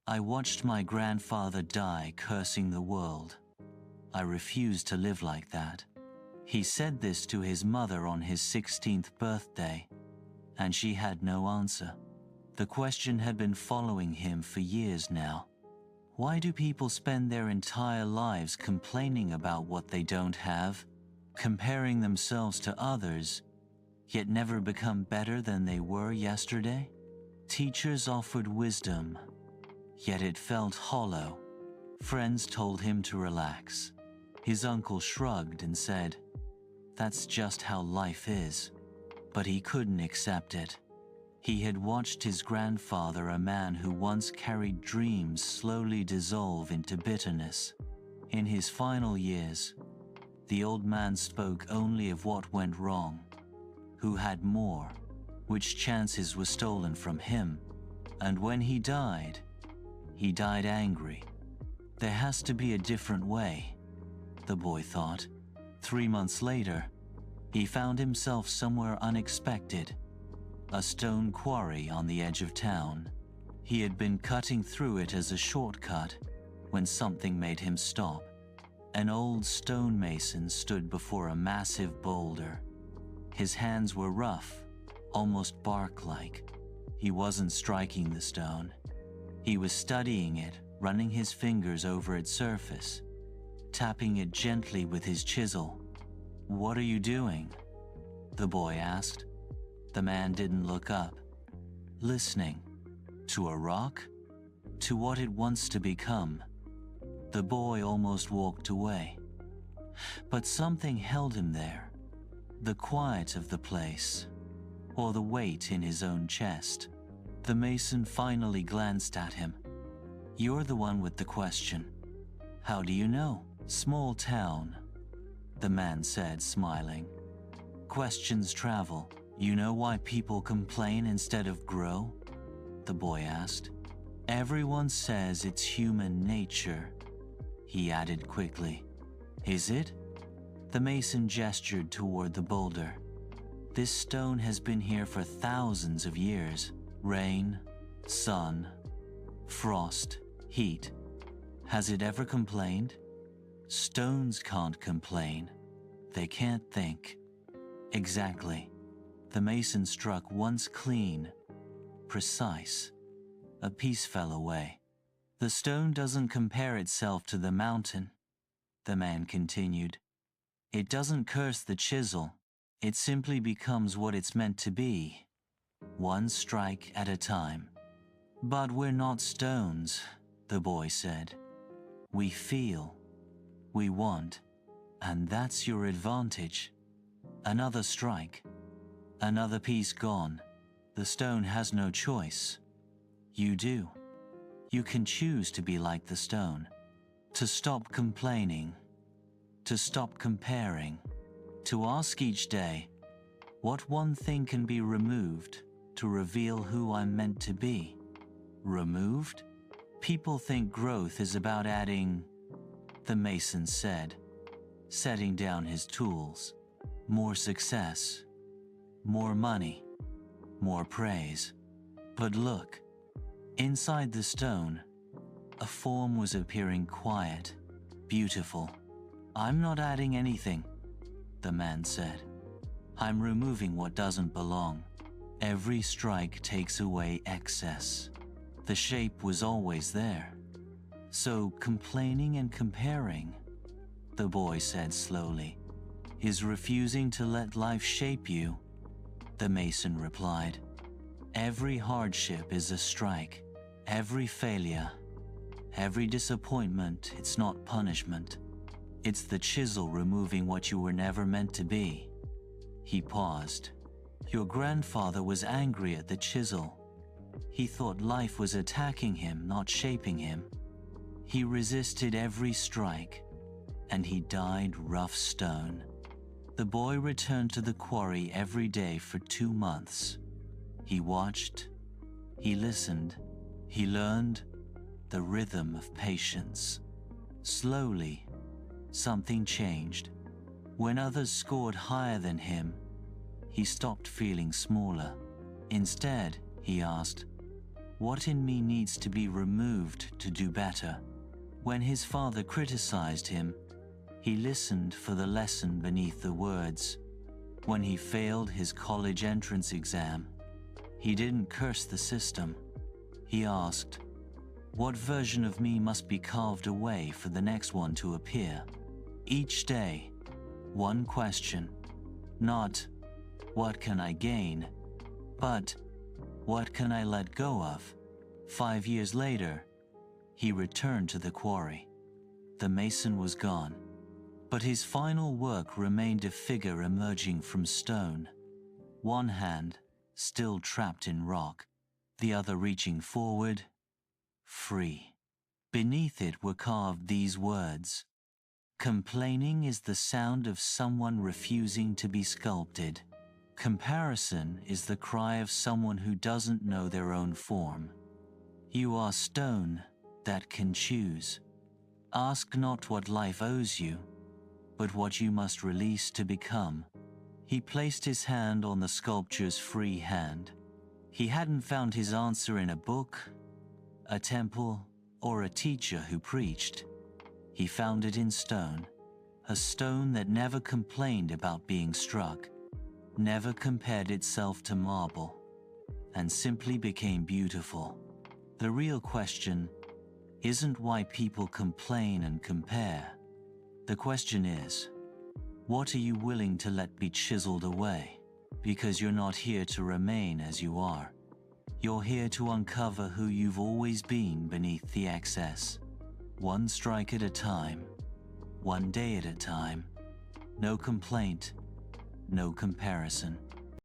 I watched my grandfather die cursing the world. I refused to live like that. He said this to his mother on his 16th birthday, and she had no answer. The question had been following him for years now. Why do people spend their entire lives complaining about what they don't have, comparing themselves to others, yet never become better than they were yesterday? Teachers offered wisdom, yet it felt hollow. Friends told him to relax. His uncle shrugged and said, "That's just how life is." But he couldn't accept it. He had watched his grandfather, a man who once carried dreams, slowly dissolve into bitterness. In his final years, the old man spoke only of what went wrong, who had more, which chances were stolen from him, and when he died angry. There has to be a different way, the boy thought. 3 months later, he found himself somewhere unexpected, a stone quarry on the edge of town. He had been cutting through it as a shortcut when something made him stop. An old stonemason stood before a massive boulder. His hands were rough, almost bark-like. He wasn't striking the stone. He was studying it, running his fingers over its surface, tapping it gently with his chisel. "What are you doing?" the boy asked. The man didn't look up. Listening. To a rock? To what it wants to become. The boy almost walked away. But something held him there. The quiet of the place, or the weight in his own chest. The mason finally glanced at him. "You're the one with the question. How do you know?" "Small town," the man said, smiling. "Questions travel. You know why people complain instead of grow?" the boy asked. "Everyone says it's human nature," he added quickly. "Is it?" The mason gestured toward the boulder. "This stone has been here for thousands of years. Rain, sun, frost, heat. Has it ever complained? Stones can't complain. They can't think." "Exactly." The mason struck once clean, precise. A piece fell away. "The stone doesn't compare itself to the mountain," the man continued. "It doesn't curse the chisel. It simply becomes what it's meant to be, one strike at a time." "But we're not stones," the boy said. "We feel, we want, and that's your advantage. Another strike, another piece gone. The stone has no choice. You do. You can choose to be like the stone, to stop complaining, to stop comparing, to ask each day, what one thing can be removed to reveal who I'm meant to be." "Removed?" "People think growth is about adding," the mason said, setting down his tools. "More success, more money, more praise. But look, inside the stone, a form was appearing quiet, beautiful." "I'm not adding anything," the man said. "I'm removing what doesn't belong. Every strike takes away excess. The shape was always there. So complaining and comparing," the boy said slowly, "is refusing to let life shape you," the mason replied. "Every hardship is a strike. Every failure, every disappointment, it's not punishment. It's the chisel removing what you were never meant to be." He paused. "Your grandfather was angry at the chisel. He thought life was attacking him, not shaping him. He resisted every strike, and he died rough stone." The boy returned to the quarry every day for 2 months. He watched, he listened, he learned the rhythm of patience. Slowly, something changed. When others scored higher than him, he stopped feeling smaller. Instead, he asked, What in me needs to be removed to do better? When his father criticized him, he listened for the lesson beneath the words. When he failed his college entrance exam, he didn't curse the system. He asked, what version of me must be carved away for the next one to appear? Each day, one question. Not, what can I gain? But, what can I let go of? 5 years later, he returned to the quarry. The mason was gone, but his final work remained a figure emerging from stone. One hand still trapped in rock, the other reaching forward, free. Beneath it were carved these words: complaining is the sound of someone refusing to be sculpted. Comparison is the cry of someone who doesn't know their own form. You are stone that can choose. Ask not what life owes you, but what you must release to become. He placed his hand on the sculpture's free hand. He hadn't found his answer in a book, a temple, or a teacher who preached. He found it in stone, a stone that never complained about being struck, never compared itself to marble, and simply became beautiful. The real question isn't why people complain and compare. The question is, what are you willing to let be chiseled away? Because you're not here to remain as you are. You're here to uncover who you've always been beneath the excess. One strike at a time, one day at a time. No complaint, no comparison.